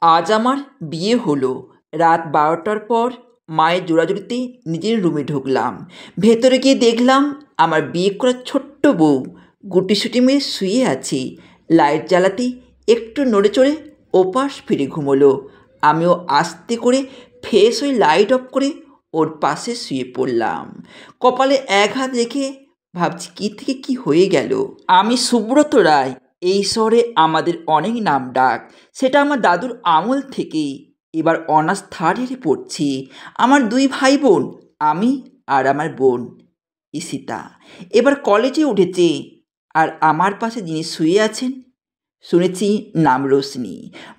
আজ আমার বিয়ে হলো। রাত 12টার পর মায়ের জোড়াজুড়িতে নিজের রুমে ঢুকলাম। ভেতরে গিয়ে দেখলাম আমার বিয়ে করা ছোট্ট বউ গুটিসুটি মেরে শুয়ে আছে। লাইট জ্বালাতেই একটু নড়ে চড়ে ওপাশ ফিরে ঘুমোলো। আমিও আস্তে করে ফ্রেশ হয়ে লাইট অফ করে ওর পাশে শুয়ে পড়লাম। কপালে এক হাত রেখে ভাবছি কী থেকে কী হয়ে গেল। আমি সুব্রত রায়। এই শহরে আমাদের অনেক নাম ডাক, সেটা আমার দাদুর আমল থেকেই। এবার অনার্স থার্ড ইয়ারে পড়ছি। আমার 2 ভাই বোন, আমি আর আমার বোন ঈশিতা এবার কলেজে উঠেছে। আর আমার পাশে যিনি শুয়ে আছেন শুনেছি নাম রোশনি,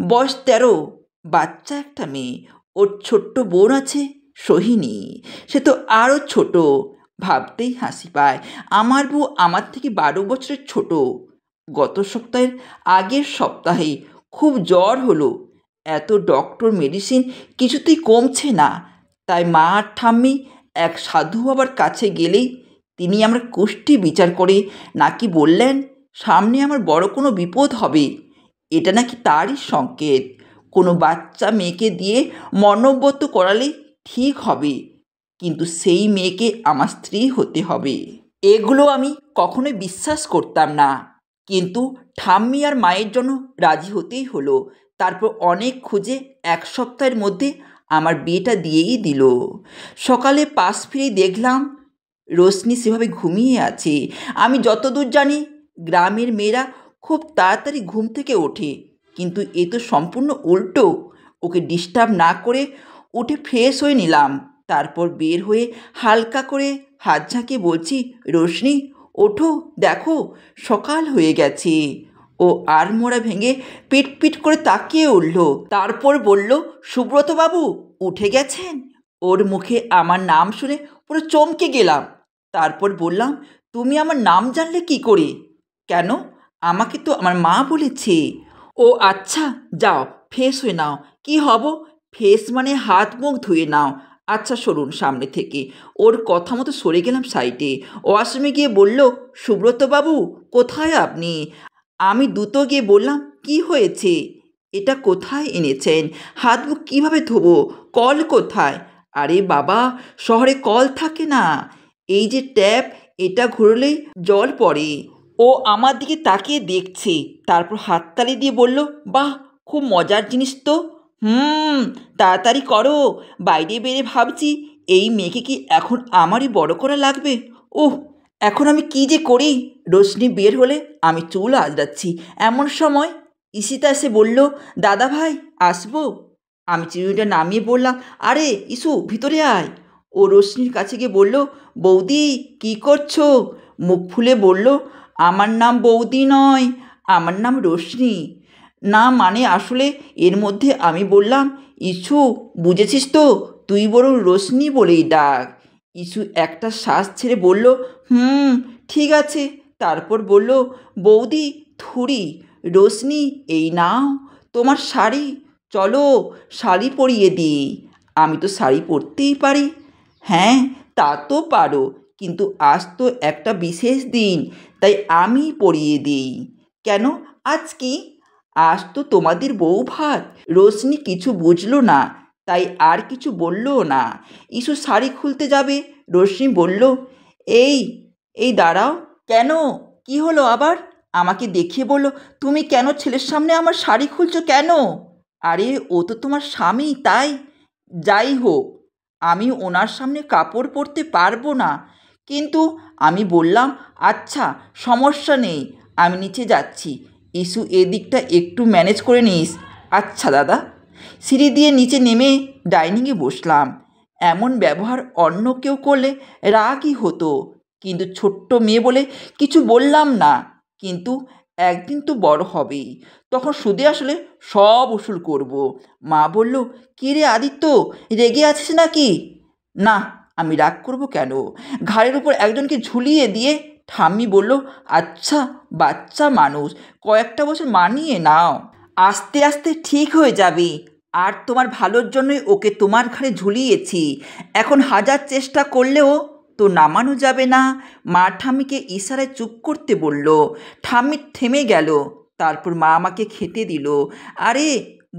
বয়স 13, বাচ্চা একটা মেয়ে। ওর ছোট্ট বোন আছে সোহিনী, সে তো আরও ছোট। ভাবতেই হাসি পায়। আমার বউ আমার থেকে 12 বছরের ছোট। গত সপ্তাহের আগের সপ্তাহে খুব জ্বর হলো। এত ডক্টর মেডিসিন কিছুতেই কমছে না। তাই মা আর ঠাম্মি এক সাধু বাবার কাছে গেলেই তিনি আমার কুষ্টি বিচার করে নাকি বললেন সামনে আমার বড় কোনো বিপদ হবে। এটা নাকি তারই সংকেত। কোনো বাচ্চা মেয়েকে দিয়ে মর্ণব্রত করালে ঠিক হবে, কিন্তু সেই মেয়েকে আমার স্ত্রী হতে হবে। এগুলো আমি কখনোই বিশ্বাস করতাম না, কিন্তু ঠাম্মি আর মায়ের জন্য রাজি হতেই হলো। তারপর অনেক খুঁজে 1 সপ্তাহের মধ্যে আমার বিয়েটা দিয়েই দিল। সকালে পাশ ফিরেই দেখলাম রোশনি সেভাবে ঘুমিয়ে আছে। আমি যতদূর জানি গ্রামের মেয়েরা খুব তাড়াতাড়ি ঘুম থেকে ওঠে, কিন্তু এ তো সম্পূর্ণ উল্টো। ওকে ডিস্টার্ব না করে উঠে ফ্রেশ হয়ে নিলাম। তারপর বের হয়ে হালকা করে হাত ঝাঁকিয়ে বলছি, রোশনি ওঠো, দেখো সকাল হয়ে গেছে। ও আড়মোড়া ভেঙে পিট পিট করে তাকিয়ে উঠল। তারপর বলল, সুব্রতবাবু উঠে গেছেন? ওর মুখে আমার নাম শুনে পুরো চমকে গেলাম। তারপর বললাম, তুমি আমার নাম জানলে কি করে? কেন, আমাকে তো আমার মা বলেছে। ও আচ্ছা, যাও ফ্রেশ হয়ে নাও। কি হব? ফ্রেশ মানে হাত মুখ ধুয়ে নাও। আচ্ছা সরুন সামনে থেকে। ওর কথা মতো সরে গেলাম সাইডে। ওয়াশরুমে গিয়ে বলল, সুব্রতবাবু কোথায় আপনি? আমি দ্রুত গিয়ে বললাম, কি হয়েছে? এটা কোথায় এনেছেন? হাত মুখ কীভাবে ধোবো? কল কোথায়? আরে বাবা, শহরে কল থাকে না। এই যে ট্যাপ, এটা ঘুরলেই জল পড়ে। ও আমার দিকে তাকিয়ে দেখছে, তারপর হাততালি দিয়ে বলল, বাহ, খুব মজার জিনিস তো। তাড়াতাড়ি করো। বাইরে বেরে ভাবছি এই মেয়েকে কি এখন আমারই বড় করা লাগবে। ওহ, এখন আমি কি যে করি। রোশনি বের হলে আমি চুল আঁচড়াচ্ছি, এমন সময় ঈশিতা এসে বলল, দাদা ভাই আসবো? আমি চিরুনিটা নামিয়ে বললাম, আরে ইসু ভিতরে আয়। ও রোশনির কাছে গিয়ে বলল, বৌদি কি করছো? মুখ ফুলে বলল, আমার নাম বৌদি নয়, আমার নাম রোশনি। না মানে আসলে এর মধ্যে আমি বললাম, ইসু বুঝেছিস তো, তুই বরং রোশনি বলেই ডাক। ইসু একটা শ্বাস ছেড়ে বলল, ঠিক আছে। তারপর বলল, বৌদি থুড়ি, রোশনি এই নাও তোমার শাড়ি, চলো শাড়ি পরিয়ে দিই। আমি তো শাড়ি পরতেই পারি। হ্যাঁ, তা তো পারো, কিন্তু আজ তো একটা বিশেষ দিন, তাই আমি পরিয়ে দিই। কেন, আজ কি? আজ তো তোমাদের বউ ভাত। রোশনি কিছু বুঝলো না, তাই আর কিছু বললও না। ইসু শাড়ি খুলতে যাবে, রোশনি বলল, এই এই দাঁড়াও। কেন, কি হলো আবার? আমাকে দেখিয়ে বলল, তুমি কেন ছেলের সামনে আমার শাড়ি খুলছো কেন? আরে ও তো তোমার স্বামী, তাই। যাই হোক, আমি ওনার সামনে কাপড় পরতে পারবো না। কিন্তু আমি বললাম, আচ্ছা সমস্যা নেই, আমি নিচে যাচ্ছি। ইসু এদিকটা একটু ম্যানেজ করে নিস। আচ্ছা দাদা। সিঁড়ি দিয়ে নিচে নেমে ডাইনিংয়ে বসলাম। এমন ব্যবহার অন্য কেউ করলে রাগই হতো, কিন্তু ছোট্ট মেয়ে বলে কিছু বললাম না। কিন্তু একদিন তো বড় হবেই, তখন সুদে আসলে সব উসুল করব। মা বলল, কী রে আদিত্য, রেগে আছিস নাকি? না, আমি রাগ করব কেন? ঘাড়ের উপর একজনকে ঝুলিয়ে দিয়ে ঠাম্মি বলল, আচ্ছা বাচ্চা মানুষ, কয়েকটা বছর মানিয়ে নাও, আস্তে আস্তে ঠিক হয়ে যাবে। আর তোমার ভালোর জন্যই ওকে তোমার ঘাড়ে ঝুলিয়েছি। এখন হাজার চেষ্টা করলেও তো নামানো যাবে না। মা ঠাম্মিকে ইশারায় চুপ করতে বলল। ঠাম্মি থেমে গেল। তারপর মা আমাকে খেতে দিল। আরে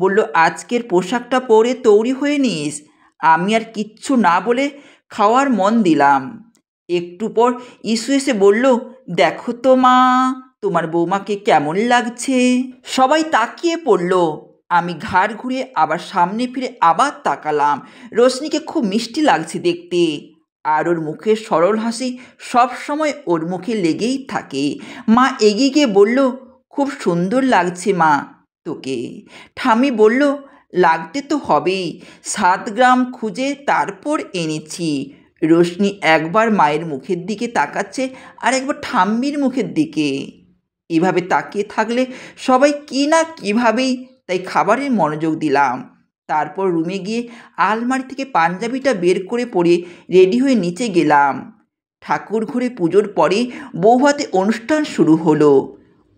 বলল, আজকের পোশাকটা পরে তৈরি হয়ে নিস। আমি আর কিচ্ছু না বলে খাওয়ার মন দিলাম। একটু পর ইসু এসে বলল, দেখো তো মা, তোমার বৌমাকে কেমন লাগছে। সবাই তাকিয়ে পড়ল। আমি ঘাড় ঘুরে আবার সামনে ফিরে আবার তাকালাম। রোশনিকে খুব মিষ্টি লাগছে দেখতে, আর ওর মুখের সরল হাসি সব সময় ওর মুখে লেগেই থাকে। মা এগিয়ে গিয়ে বলল, খুব সুন্দর লাগছে মা তোকে। ঠামি বলল, লাগতে তো হবেই, 7 গ্রাম খুঁজে তারপর এনেছি। রোশনি একবার মায়ের মুখের দিকে তাকাচ্ছে আর একবার ঠাম্মির মুখের দিকে। এভাবে তাকিয়ে থাকলে সবাই কি না কীভাবেই, তাই খাবারে মনোযোগ দিলাম। তারপর রুমে গিয়ে আলমারি থেকে পাঞ্জাবিটা বের করে পরে রেডি হয়ে নিচে গেলাম। ঠাকুর ঘরে পুজোর পরে বৌভাতে অনুষ্ঠান শুরু হলো।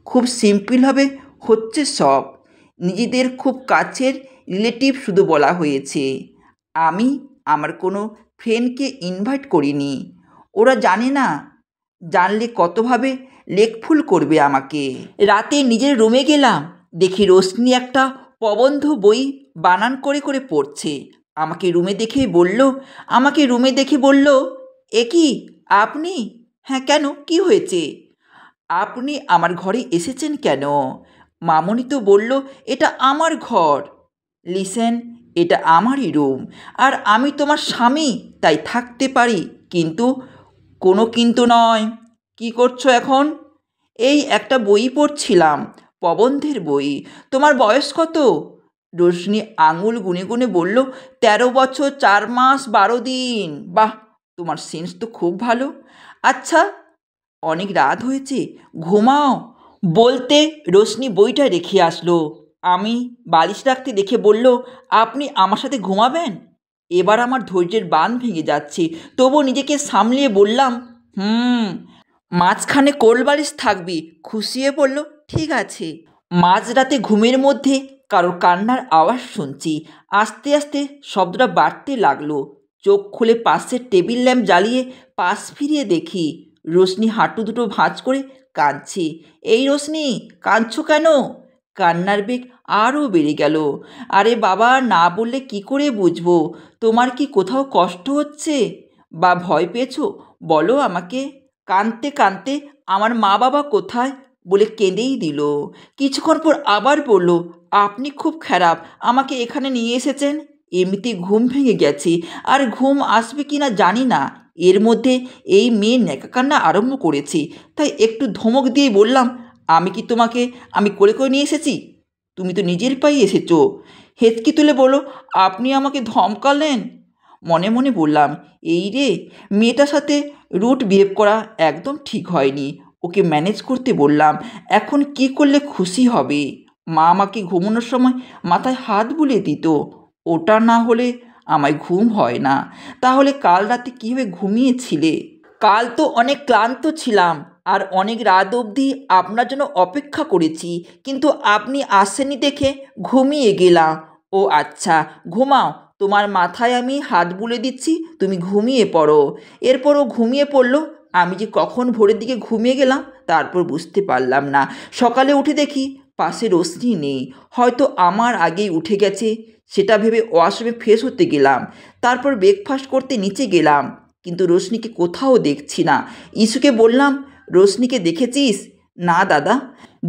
খুব সিম্পলভাবে হচ্ছে সব। নিজেদের খুব কাছের রিলেটিভ শুধু বলা হয়েছে। আমি আমার কোনো ফ্রেন্ডকে ইনভাইট করিনি। ওরা জানে না, জানলে কতভাবে লেকফুল করবে আমাকে। রাতে নিজের রুমে গেলাম, দেখি রোশনি একটা প্রবন্ধ বই বানান করে করে পড়ছে। আমাকে রুমে দেখে বলল, এ কি আপনি? হ্যাঁ, কেন, কি হয়েছে? আপনি আমার ঘরে এসেছেন কেন? মামনি তো বলল এটা আমার ঘর। লিসেন, এটা আমারই রুম, আর আমি তোমার স্বামী, তাই থাকতে পারি। কিন্তু কোনো কিন্তু নয়। কি করছো এখন? এই একটা বই পড়ছিলাম, প্রবন্ধের বই। তোমার বয়স কত? রোশনি আঙুল গুনে গুনে বলল, 13 বছর 4 মাস 12 দিন। বাহ, তোমার সেন্স তো খুব ভালো। আচ্ছা, অনেক রাত হয়েছে, ঘুমাও। বলতে রোশনি বইটা রেখে আসলো। আমি বালিশ রাখতে দেখে বলল, আপনি আমার সাথে ঘুমাবেন? এবার আমার ধৈর্যের বাঁধ ভেঙে যাচ্ছে, তবুও নিজেকে সামলিয়ে বললাম, মাঝখানে কোল বালিশ থাকবি। খুশি হয়ে বলল, ঠিক আছে। মাঝরাতে ঘুমের মধ্যে কারোর কান্নার আওয়াজ শুনছি। আস্তে আস্তে শব্দটা বাড়তে লাগলো। চোখ খুলে পাশের টেবিল ল্যাম্প জ্বালিয়ে পাশ ফিরিয়ে দেখি রোশনি হাঁটু দুটো ভাঁজ করে কাঁদছে। এই রোশনি, কাঁদছো কেন? কান্নার বেগ আরও বেড়ে গেল। আরে বাবা, না বললে কি করে বুঝবো? তোমার কি কোথাও কষ্ট হচ্ছে বা ভয় পেয়েছো? বলো আমাকে। কাঁদতে কাঁদতে আমার মা বাবা কোথায় বলে কেঁদেই দিল। কিছুক্ষণ পর আবার বলল, আপনি খুব খারাপ, আমাকে এখানে নিয়ে এসেছেন। এমনিতে ঘুম ভেঙে গেছে, আর ঘুম আসবে কি না জানি না, এর মধ্যে এই মেয়ে ন্যাকা কান্না আরম্ভ করেছে। তাই একটু ধমক দিয়ে বললাম, আমি কোলে করে নিয়ে এসেছি? তুমি তো নিজের পায়ে এসেছো। হেঁচকি তুলে বলো, আপনি আমাকে ধমকালেন? মনে মনে বললাম, এই রে, মেয়েটার সাথে রুট বিহেভ করা একদম ঠিক হয়নি। ওকে ম্যানেজ করতে বললাম। এখন কি করলে খুশি হবে? মা আমাকে ঘুমানোর সময় মাথায় হাত বুলিয়ে দিত। ওটা না হলে আমায় ঘুম হয় না। তাহলে কাল রাতে কীভাবে ঘুমিয়েছিলে? কাল তো অনেক ক্লান্ত ছিলাম, আর অনেক রাত অবধি আপনার জন্য অপেক্ষা করেছি, কিন্তু আপনি আসেননি দেখে ঘুমিয়ে গেলাম। ও আচ্ছা, ঘুমাও, তোমার মাথায় আমি হাত বুলে দিচ্ছি, তুমি ঘুমিয়ে পড়ো। এরপরও ঘুমিয়ে পড়ল। আমি যে কখন ভোরের দিকে ঘুমিয়ে গেলাম তারপর বুঝতে পারলাম না। সকালে উঠে দেখি পাশে রোশনি নেই, হয়তো আমার আগেই উঠে গেছে। সেটা ভেবে ওয়াশরুমে ফ্রেশ হতে গেলাম। তারপর ব্রেকফাস্ট করতে নিচে গেলাম, কিন্তু রোশনিকে কোথাও দেখছি না। ইসুকে বললাম, রোশনিকে দেখেছিস? না দাদা।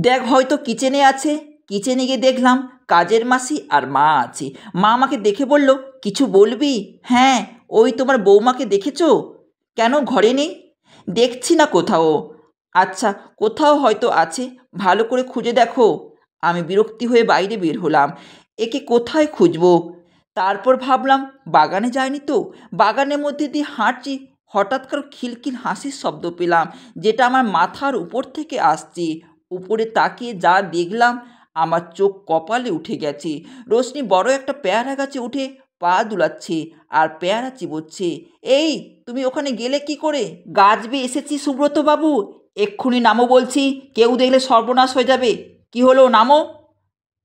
দেখ, হয়তো কিচেনে আছে। কিচেনে গিয়ে দেখলাম কাজের মাসি আর মা আছে। মা আমাকে দেখে বলল, কিছু বলবি? হ্যাঁ, ওই তোমার বৌমাকে দেখেছো? কেন ঘরে নেই? দেখছি না কোথাও। আচ্ছা, কোথাও হয়তো আছে, ভালো করে খুঁজে দেখো। আমি বিরক্তি হয়ে বাইরে বের হলাম। একে কোথায় খুঁজবো? তারপর ভাবলাম, বাগানে যায়নি তো। বাগানের মধ্যে দিয়ে হাঁটছি, হঠাৎ করে খিলখিল হাসির শব্দ পেলাম, যেটা আমার মাথার উপর থেকে আসছে। উপরে তাকিয়ে যা দেখলাম, আমার চোখ কপালে উঠে গেছে। রোশনি বড় একটা পেয়ারা গাছে উঠে পা দুলাচ্ছে আর পেয়ারা চিবোচ্ছে। এই, তুমি ওখানে গেলে কি করে? গাছ বেয়ে এসেছি সুব্রত বাবু, এক্ষুনি নামো বলছি, কেউ দেখলে সর্বনাশ হয়ে যাবে। কি হলো, নামো।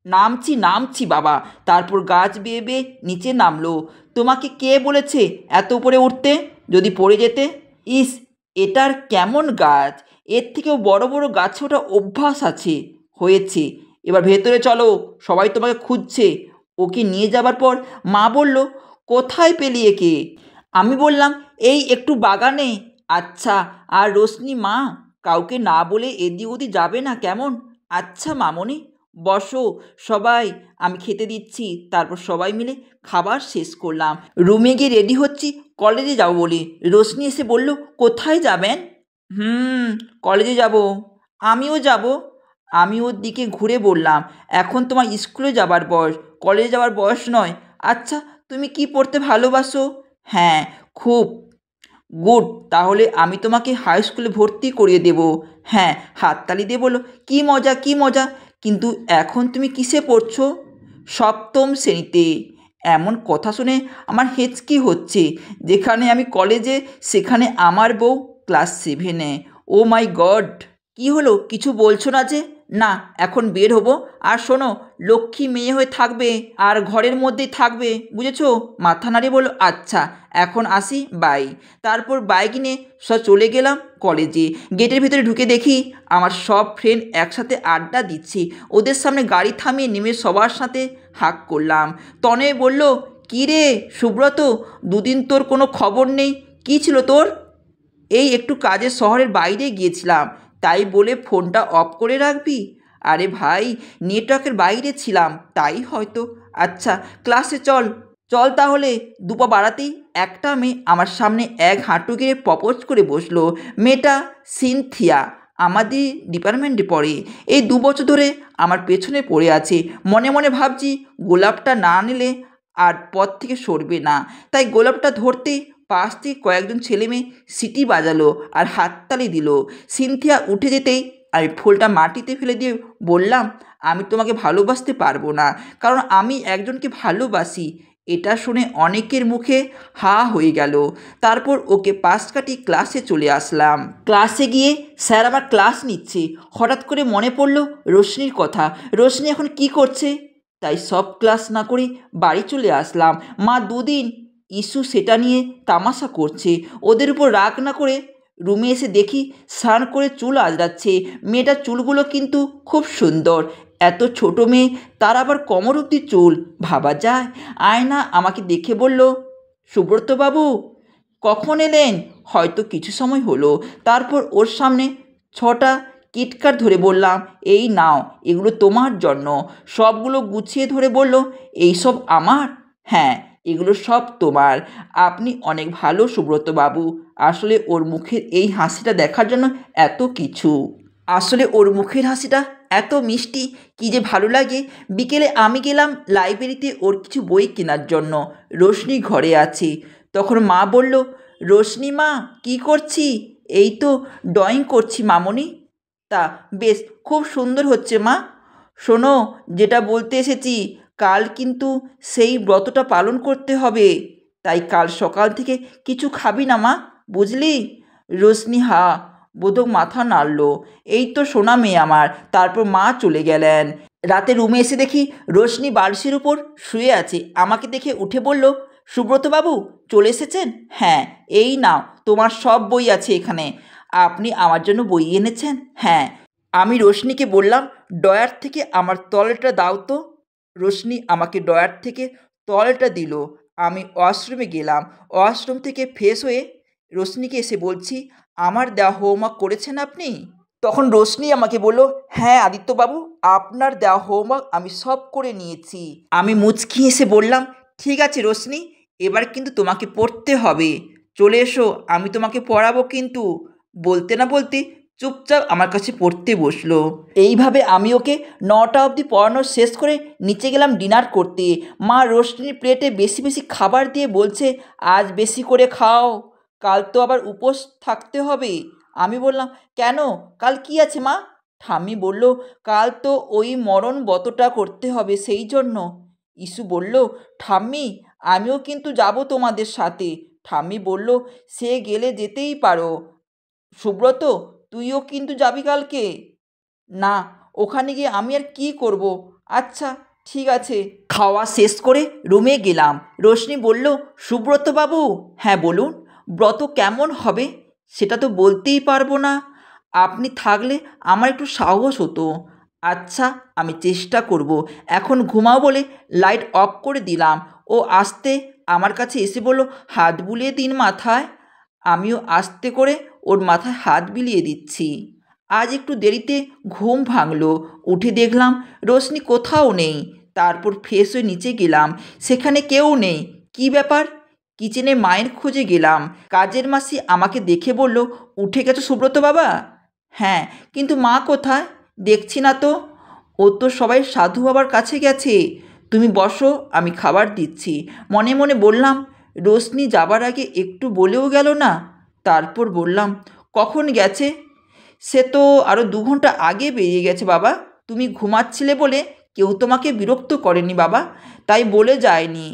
নামছি বাবা। তারপর গাছ বেয়ে বেয়ে নিচে নামলো। তোমাকে কে বলেছে এত উপরে উঠতে? যদি পড়ে যেতে। ইস, এটার কেমন গাছ? এর থেকেও বড় বড় গাছে ওঠা অভ্যাস আছে। হয়েছে, এবার ভেতরে চলো, সবাই তোমাকে খুঁজছে। ওকে নিয়ে যাবার পর মা বলল, কোথায় পেলি একে? আমি বললাম, এই একটু বাগানে। আচ্ছা, আর রোশনি মা, কাউকে না বলে এদিক ওদিক যাবে না কেমন? আচ্ছা মামনি, বসো সবাই, আমি খেতে দিচ্ছি। তারপর সবাই মিলে খাবার শেষ করলাম। রুমে গিয়ে রেডি হচ্ছি কলেজে যাব বলে। রোশনি এসে বলল, কোথায় যাবেন? কলেজে যাব। আমিও যাব। আমি ওর দিকে ঘুরে বললাম, এখন তোমার স্কুলে যাবার বয়স, কলেজে যাওয়ার বয়স নয়। আচ্ছা, তুমি কি পড়তে ভালোবাসো? হ্যাঁ, খুব। গুড, তাহলে আমি তোমাকে হাই স্কুলে ভর্তি করিয়ে দেব। হ্যাঁ, হাততালি দিয়ে বলল, কী মজা কী মজা। কিন্তু এখন তুমি কিসে পড়ছো? সপ্তম শ্রেণীতে। এমন কথা শুনে আমার হেঁচকি হচ্ছে। যেখানে আমি কলেজে, সেখানে আমার বউ ক্লাস 7-এ। ও মাই গড! কী হলো, কিছু বলছো না যে? না, এখন বের হবো। আর শোনো, লক্ষ্মী মেয়ে হয়ে থাকবে আর ঘরের মধ্যেই থাকবে, বুঝেছো? মাথা নাড়িয়ে বলল, আচ্ছা, এখন আসি, বাই। তারপর বাইক নিয়ে চলে গেলাম কলেজে। গেটের ভিতরে ঢুকে দেখি আমার সব ফ্রেন্ড একসাথে আড্ডা দিচ্ছি। ওদের সামনে গাড়ি থামিয়ে নেমে সবার সাথে হাক করলাম। তনয় বলল, কী রে সুব্রত, দুদিন তোর কোনো খবর নেই, কী ছিল তোর? এই একটু কাজে শহরের বাইরে গিয়েছিলাম, তাই বলে ফোনটা অফ করে রাখবি? আরে ভাই, নেটওয়ার্কের বাইরে ছিলাম, তাই হয়তো। আচ্ছা, ক্লাসে চল। চল তাহলে। দুপা বাড়াতেই একটা মেয়ে আমার সামনে এক হাঁটু গেড়ে প্রপোজ করে বসলো। মেয়েটা সিনথিয়া, আমাদের ডিপার্টমেন্টে পড়ে। এই 2 বছর ধরে আমার পেছনে পড়ে আছে। মনে মনে ভাবছি, গোলাপটা না নিলে আর পথ থেকে সরবে না। তাই গোলাপটা ধরতেই পাশ থেকে কয়েকজন ছেলে মেয়ে সিটি বাজালো আর হাততালি দিল। সিনথিয়া উঠে যেতেই আমি ফুলটা মাটিতে ফেলে দিয়ে বললাম, আমি তোমাকে ভালোবাসতে পারবো না, কারণ আমি একজনকে ভালোবাসি। এটা শুনে অনেকের মুখে হা হয়ে গেল। তারপর ওকে পাশ কাটিয়ে ক্লাসে চলে আসলাম। ক্লাসে গিয়ে স্যার আমার ক্লাস নিচ্ছে। হঠাৎ করে মনে পড়ল রোশনির কথা। রোশনি এখন কি করছে? তাই সব ক্লাস না করে বাড়ি চলে আসলাম। মা 2 দিন ইস্যু সেটা নিয়ে তামাশা করছে। ওদের উপর রাগ না করে রুমে এসে দেখি স্নান করে চুল আঁচড়াচ্ছে। মেয়েটার চুলগুলো কিন্তু খুব সুন্দর। এত ছোট মেয়ে, তার আবার কোমর অবধি চুল, ভাবা যায়? আয়না আমাকে দেখে বলল, সুব্রতবাবু কখন এলেন? হয়তো কিছু সময় হলো। তারপর ওর সামনে 6টা কিটকাট ধরে বললাম, এই নাও, এগুলো তোমার জন্য। সবগুলো গুছিয়ে ধরে বলল, এইসব আমার? হ্যাঁ, এগুলো সব তোমার। আপনি অনেক ভালো সুব্রতবাবু। আসলে ওর মুখের এই হাসিটা দেখার জন্য এত কিছু। আসলে ওর মুখের হাসিটা এত মিষ্টি, কী যে ভালো লাগে। বিকেলে আমি গেলাম লাইব্রেরিতে ওর কিছু বই কেনার জন্য। রোশনি ঘরে আছে। তখন মা বলল, রোশনি মা, কী করছি? এই তো ড্রয়িং করছি মামনি। তা বেশ, খুব সুন্দর হচ্ছে মা। শোনো, যেটা বলতে এসেছি, কাল কিন্তু সেই ব্রতটা পালন করতে হবে। তাই কাল সকাল থেকে কিছু খাবি না মা, বুঝলি? রোশনি বোধক মাথা নাড়ল। এই তো সোনা মেয়ে আমার। তারপর মা চলে গেলেন। রাতে রুমে এসে দেখি রোশনি বালিশের উপর শুয়ে আছে। আমাকে দেখে উঠে বলল, সুব্রতবাবু চলে এসেছেন? হ্যাঁ, এই নাও, তোমার সব বই আছে এখানে। আপনি আমার জন্য বই এনেছেন? হ্যাঁ। আমি রোশনিকে বললাম, ড্রয়ার থেকে আমার তলেটা দাও তো। রোশনি আমাকে ড্রয়ার থেকে তলেটা দিল। আমি ওয়াশরুমে গেলাম। ওয়াশরুম থেকে ফ্রেশ হয়ে রোশনিকে এসে বলছি, আমার দেওয়া হোমওয়ার্ক করেছেন আপনি? তখন রোশনি আমাকে বলল, হ্যাঁ আদিত্যবাবু, আপনার দেওয়া হোমওয়ার্ক আমি সব করে নিয়েছি। আমি মুচকি এসে বললাম, ঠিক আছে রোশনি, এবার কিন্তু তোমাকে পড়তে হবে। চলে এসো, আমি তোমাকে পড়াবো কিন্তু। বলতে না বলতে চুপচাপ আমার কাছে পড়তে বসলো। এইভাবে আমি ওকে 9টা অবধি পড়ানো শেষ করে নিচে গেলাম ডিনার করতে। মা রোশনির প্লেটে বেশি বেশি খাবার দিয়ে বলছে, আজ বেশি করে খাও, কাল তো আবার উপোস থাকতে হবে। আমি বললাম, কেন, কাল কি আছে মা? ঠাম্মি বলল, কাল তো ওই মরণ ব্রতটা করতে হবে, সেই জন্য। ইসু বলল, ঠাম্মি আমিও কিন্তু যাব তোমাদের সাথে। ঠাম্মি বলল, সে গেলে যেতেই পারো। সুব্রত, তুইও কিন্তু যাবি কালকে? না, ওখানে গিয়ে আমি আর কি করব? আচ্ছা ঠিক আছে। খাওয়া শেষ করে রুমে গেলাম। রোশনি বলল, সুব্রতবাবু। হ্যাঁ বলুন। ব্রত কেমন হবে সেটা তো বলতেই পারবো না। আপনি থাকলে আমার একটু সাহস হতো। আচ্ছা, আমি চেষ্টা করব। এখন ঘুমাও বলে লাইট অফ করে দিলাম। ও আস্তে আমার কাছে এসে বলল, হাত বুলিয়ে দিন মাথায়। আমিও আস্তে করে ওর মাথায় হাত বিলিয়ে দিচ্ছি। আজ একটু দেরিতে ঘুম ভাঙলো। উঠে দেখলাম রোশনি কোথাও নেই। তারপর ফ্রেশ হয়ে নিচে গেলাম, সেখানে কেউ নেই। কি ব্যাপার? কিচেনে মায়ের খোঁজে গেলাম। কাজের মাসি আমাকে দেখে বলল, উঠে গেছো সুব্রত বাবা? হ্যাঁ, কিন্তু মা কোথায়? দেখছি না তো। ও তো সবাই সাধু বাবার কাছে গেছে। তুমি বসো, আমি খাবার দিচ্ছি। মনে মনে বললাম, রোশনি যাবার আগে একটু বলেও গেল না। তারপর বললাম, কখন গেছে? সে তো আরও 2 ঘন্টা আগে বেরিয়ে গেছে বাবা। তুমি ঘুমাচ্ছিলে বলে কেউ তোমাকে বিরক্ত করেনি বাবা, তাই বলে যায়নি।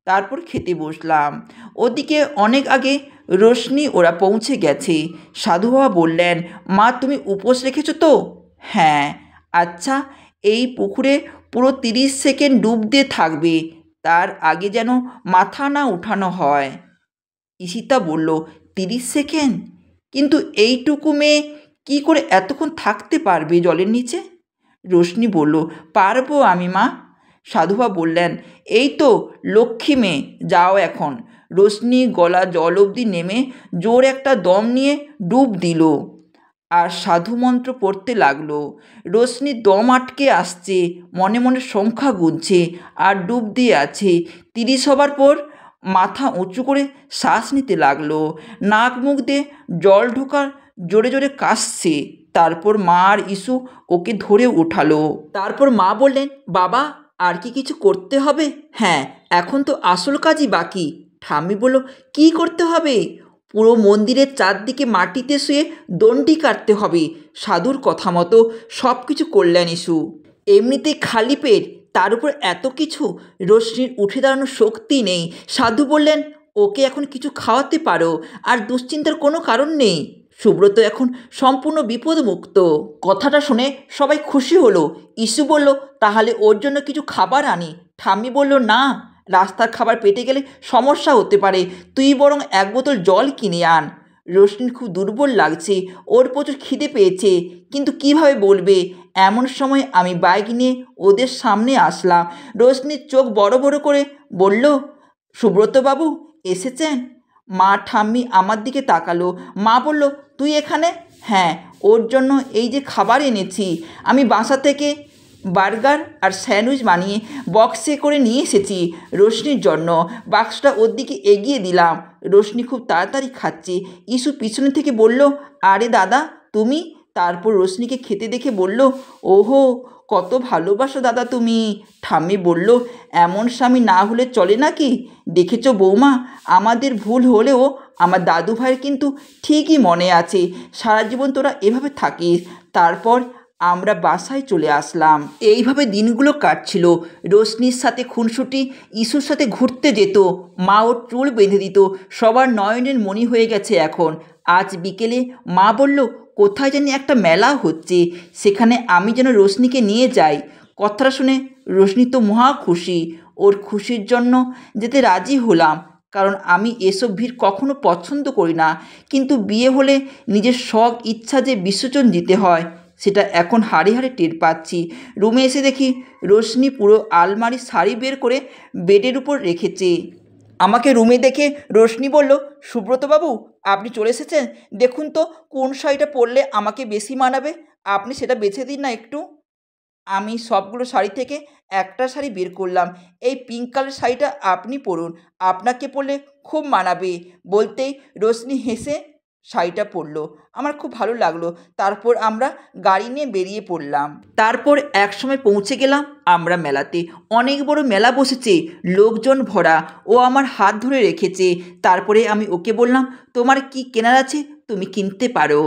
তারপর খেতে বসলাম। ওদিকে অনেক আগে রোশনি ওরা পৌঁছে গেছে। সাধু বাবা বললেন, মা তুমি উপোস রেখেছো তো? হ্যাঁ। আচ্ছা, এই পুকুরে পুরো 30 সেকেন্ড ডুব দিয়ে থাকবে, তার আগে যেন মাথা না উঠানো হয়। ঈশিতা বলল, 30 সেকেন্ড? কিন্তু এইটুকু মেয়ে কী করে এতক্ষণ থাকতে পারবে জলের নিচে? রোশনি বলল, পারবো আমি মা। সাধুবা বললেন, এই তো লক্ষ্মী মেয়ে, যাও এখন। রোশনি গলা জল অবধি নেমে জোর একটা দম নিয়ে ডুব দিল আর সাধু মন্ত্র পড়তে লাগলো। রোশনি দম আটকে আসছে, মনে মনে সংখ্যা গুনছে আর ডুব দিয়ে আছে। 30 হবার পর মাথা উঁচু করে শ্বাস নিতে লাগলো। নাক মুখ দিয়ে জল ঢোকার জোরে জোরে কাশছে। তারপর মা আর ইসু ওকে ধরে উঠালো। তারপর মা বললেন, বাবা আর কি কিছু করতে হবে? হ্যাঁ, এখন তো আসল কাজই বাকি। ঠাম্মি বলল, কী করতে হবে? পুরো মন্দিরের চারদিকে মাটিতে শুয়ে দণ্ডি কাটতে হবে। সাধুর কথা মতো সব কিছু করলেন ইসু। এমনিতেই খালি পেট, তার উপর এত কিছু। রোশনির উঠে দাঁড়ানোর শক্তি নেই। সাধু বললেন, ওকে এখন কিছু খাওয়াতে পারো, আর দুশ্চিন্তার কোনো কারণ নেই। সুব্রত এখন সম্পূর্ণ বিপদমুক্ত। কথাটা শুনে সবাই খুশি হলো। ইসু বলল, তাহলে ওর জন্য কিছু খাবার আনি। ঠাম্মি বলল, না, রাস্তার খাবার পেটে গেলে সমস্যা হতে পারে। তুই বরং 1 বোতল জল কিনে আন। রোশনির খুব দুর্বল লাগছে, ওর প্রচুর খিদে পেয়েছে, কিন্তু কিভাবে বলবে? এমন সময় আমি বাইক নিয়ে ওদের সামনে আসলাম। রোশনির চোখ বড় বড় করে বলল, সুব্রতবাবু এসেছেন? মা ঠাম্মি আমার দিকে তাকালো। মা বলল, তুই এখানে? হ্যাঁ, ওর জন্য এই যে খাবার এনেছি। আমি বাসা থেকে বার্গার আর স্যান্ডউইচ বানিয়ে বক্সে করে নিয়ে এসেছি রোশনির জন্য। বাক্সটা ওর দিকে এগিয়ে দিলাম। রোশনি খুব তাড়াতাড়ি খাচ্ছে। ইসু পিছনে থেকে বলল, আরে দাদা তুমি? তারপর রোশনিকে খেতে দেখে বলল, ওহো, কত ভালোবাসো দাদা তুমি। ঠাম্মি বলল, এমন স্বামী না হলে চলে নাকি? দেখেছ বৌমা, আমাদের ভুল হলেও আমার দাদু ভাইয়ের কিন্তু ঠিকই মনে আছে। সারা জীবন তোরা এভাবে থাকিস। তারপর আমরা বাসায় চলে আসলাম। এইভাবে দিনগুলো কাটছিল। রোশনির সাথে খুনসুটি ইসুর সাথে ঘুরতে যেত। মা ওর চুল বেঁধে দিত। সবার নয়নের মণি হয়ে গেছে এখন। আজ বিকেলে মা বলল, কোথায় জানি একটা মেলা হচ্ছে, সেখানে আমি যেন রোশনিকে নিয়ে যাই। কথাটা শুনে রোশনি তো মহা খুশি। ওর খুশির জন্য যেতে রাজি হলাম, কারণ আমি এসব ভিড় কখনো পছন্দ করি না। কিন্তু বিয়ে হলে নিজের শখ ইচ্ছা যে বিসর্জন দিতে হয়, সেটা এখন হাড়ে হাড়ে টের পাচ্ছি। রুমে এসে দেখি রোশনি পুরো আলমারির শাড়ি বের করে বেডের উপর রেখেছে। আমাকে রুমে দেখে রোশনি বলল, সুব্রতবাবু আপনি চলে এসেছেন। দেখুন তো কোন শাড়িটা পরলে আমাকে বেশি মানাবে, আপনি সেটা বেছে দিন না একটু। আমি সবগুলো শাড়ি থেকে একটা শাড়ি বের করলাম। এই পিঙ্ক কালার শাড়িটা আপনি পরুন, আপনাকে পরলে খুব মানাবে। বলতেই রোশনি হেসে শাড়িটা পরলো। আমার খুব ভালো লাগলো। তারপর আমরা গাড়ি নিয়ে বেরিয়ে পড়লাম। তারপর একসময় পৌঁছে গেলাম আমরা মেলাতে। অনেক বড় মেলা বসেছে, লোকজন ভরা। ও আমার হাত ধরে রেখেছে। তারপরে আমি ওকে বললাম, তোমার কি কেনার আছে তুমি কিনতে পারো।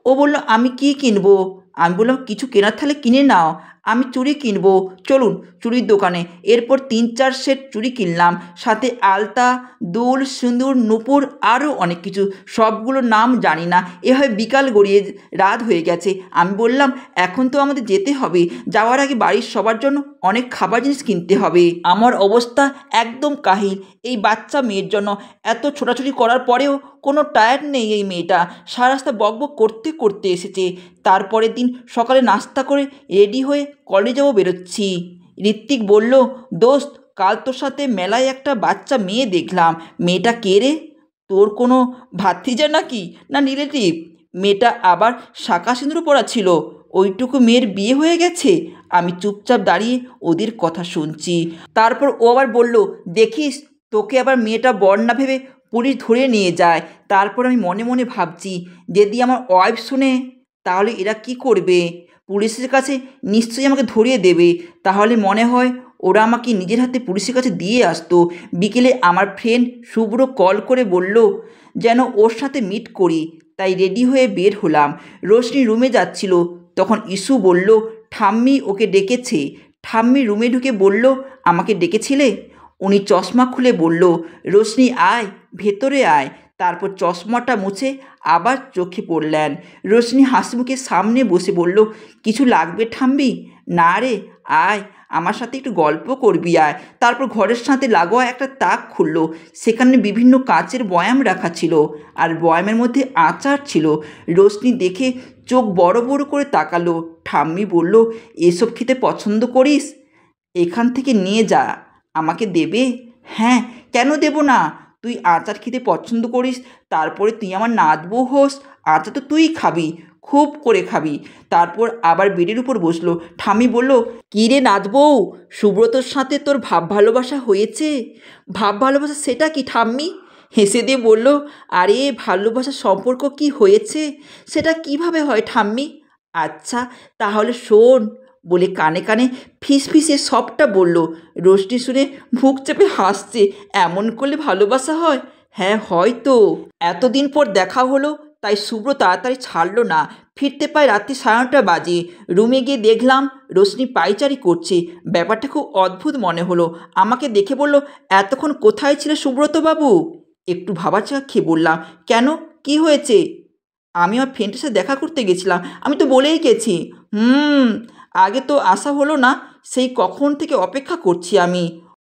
ও বলল, আমি কি কিনবো? আমি বললাম, কিছু কেনার থাকলে কিনে নাও। আমি চুড়ি কিনবো, চলুন চুড়ির দোকানে। এরপর 3-4 সেট চুড়ি কিনলাম, সাথে আলতা, দুল, সিঁদুর, নূপুর, আরও অনেক কিছু। সবগুলোর নাম জানি না। এভাবে বিকাল গড়িয়ে রাত হয়ে গেছে। আমি বললাম, এখন তো আমাদের যেতে হবে, যাওয়ার আগে বাড়ির সবার জন্য অনেক খাবার জিনিস কিনতে হবে। আমার অবস্থা একদম কাহিল এই বাচ্চা মেয়ের জন্য। এত ছোটাছুটি করার পরেও কোনো টায়ার্ড নেই এই মেয়েটা, সারা রাস্তা বকবক করতে করতে এসেছে। তারপরের দিন সকালে নাস্তা করে রেডি হয়ে কলেজেও বেরোচ্ছি। ঋত্বিক বলল, দোস্ত, কাল তোর সাথে মেলায় একটা বাচ্চা মেয়ে দেখলাম। মেয়েটা কে রে? তোর কোনো ভাতিজা নাকি, না রিলেটিভ? মেয়েটা আবার শাঁখা সিঁদুর পরা ছিল। ওইটুকু মেয়ের বিয়ে হয়ে গেছে? আমি চুপচাপ দাঁড়িয়ে ওদের কথা শুনছি। তারপর ও আবার বলল, দেখিস তোকে আবার মেয়েটা বর না ভেবে পুলিশ ধরে নিয়ে যায়। তারপর আমি মনে মনে ভাবছি, যদি আমার ওয়াইফ শুনে তাহলে এরা কি করবে? পুলিশের কাছে নিশ্চয়ই আমাকে ধরিয়ে দেবে। তাহলে মনে হয় ওরা আমাকে নিজের হাতে পুলিশের কাছে দিয়ে আসতো। বিকেলে আমার ফ্রেন্ড শুভ্র কল করে বলল যেন ওর সাথে মিট করি, তাই রেডি হয়ে বের হলাম। রোশনি রুমে যাচ্ছিল, তখন ইস্যু বলল ঠাম্মি ওকে ডেকেছে। ঠাম্মি রুমে ঢুকে বলল, আমাকে ডেকেছিলে? উনি চশমা খুলে বলল, রোশনি আয়, ভেতরে আয়। তারপর চশমাটা মুছে আবার চোখে পড়লেন। রোশনি হাসিমুখে সামনে বসে বলল, কিছু লাগবে ঠাম্মি? না রে, আয় আমার সাথে একটু গল্প করবি আয়। তারপর ঘরের সাথে লাগোয়া একটা তাক খুলল। সেখানে বিভিন্ন কাচের বয়াম রাখা ছিল, আর বয়ামের মধ্যে আচার ছিল। রোশনি দেখে চোখ বড় বড় করে তাকালো। ঠাম্মি বলল, এসব খেতে পছন্দ করিস? এখান থেকে নিয়ে যা, আমাকে দেবে? হ্যাঁ, কেন দেব না? তুই আচার খেতে পছন্দ করিস, তারপরে তুই আমার নাতবউ হোস, আচার তো তুই খাবি, খুব করে খাবি। তারপর আবার বেডের উপর বসলো। ঠাম্মি বলল, কী রে নাতবউ, সুব্রতর সাথে তোর ভাব ভালোবাসা হয়েছে? ভাব ভালোবাসা সেটা কি ঠাম্মি? হেসে দিয়ে বলল, আরে ভালোবাসার সম্পর্ক কি হয়েছে সেটা কিভাবে হয় ঠাম্মি? আচ্ছা তাহলে শোন, বলে কানে কানে ফিসফিসে সবটা বলল। রোশনি শুনে বুক চেপে হাসছে। এমন করলে ভালোবাসা হয়? হ্যাঁ হয়তো। এতদিন পর দেখা হলো, তাই শুভ্র তাড়াতাড়ি ছাড়লো না। ফিরতে পায় রাত্রি 9:30 বাজে। রুমে গিয়ে দেখলাম রোশনি পায়চারি করছে। ব্যাপারটা খুব অদ্ভুত মনে হলো। আমাকে দেখে বলল, এতক্ষণ কোথায় ছিলে সুব্রতবাবু? একটু ভাবাচা খেয়ে বললাম, কেন, কি হয়েছে? আমি আমার ফ্রেন্ডের সাথে দেখা করতে গেছিলাম। আমি তো বলেই গেছি। আগে তো আসা হলো না, সেই কখন থেকে অপেক্ষা করছি আমি।